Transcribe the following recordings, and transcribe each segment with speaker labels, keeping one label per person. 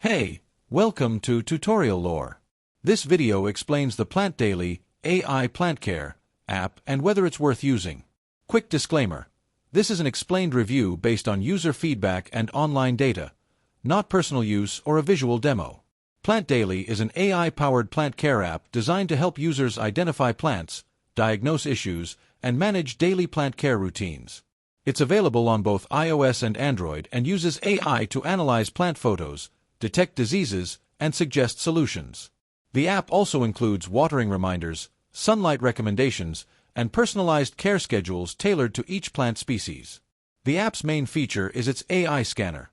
Speaker 1: Hey, welcome to Tutorial Lore. This video explains the Plantdaily AI plant care app and whether it's worth using. Quick disclaimer. This is an explained review based on user feedback and online data, not personal use or a visual demo. Plantdaily is an AI-powered plant care app designed to help users identify plants, diagnose issues, and manage daily plant care routines. It's available on both iOS and Android and uses AI to analyze plant photos, detect diseases, and suggest solutions. The app also includes watering reminders, sunlight recommendations, and personalized care schedules tailored to each plant species. The app's main feature is its AI scanner.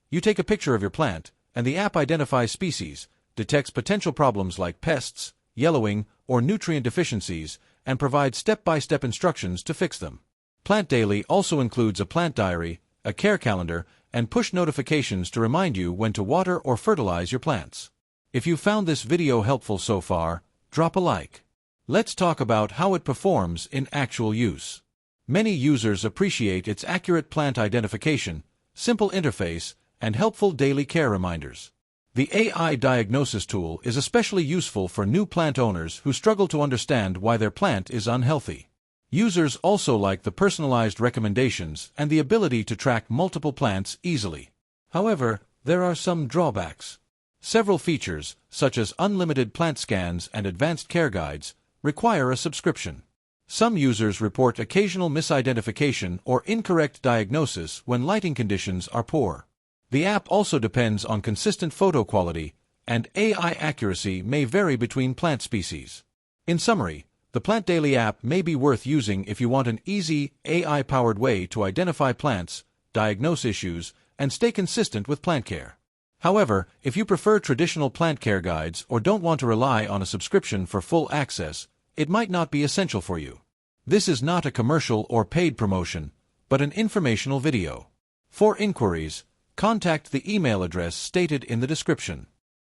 Speaker 1: You take a picture of your plant, and the app identifies species, detects potential problems like pests, yellowing, or nutrient deficiencies, and provides step-by-step instructions to fix them. Plantdaily also includes a plant diary, a care calendar, and push notifications to remind you when to water or fertilize your plants. If you found this video helpful so far, drop a like. Let's talk about how it performs in actual use. Many users appreciate its accurate plant identification, simple interface, and helpful daily care reminders. The AI diagnosis tool is especially useful for new plant owners who struggle to understand why their plant is unhealthy. Users also like the personalized recommendations and the ability to track multiple plants easily. However, there are some drawbacks. Several features, such as unlimited plant scans and advanced care guides, require a subscription. Some users report occasional misidentification or incorrect diagnosis when lighting conditions are poor. The app also depends on consistent photo quality, and AI accuracy may vary between plant species. In summary, the Plantdaily app may be worth using if you want an easy, AI-powered way to identify plants, diagnose issues, and stay consistent with plant care. However, if you prefer traditional plant care guides or don't want to rely on a subscription for full access, it might not be essential for you. This is not a commercial or paid promotion, but an informational video. For inquiries, contact the email address stated in the description.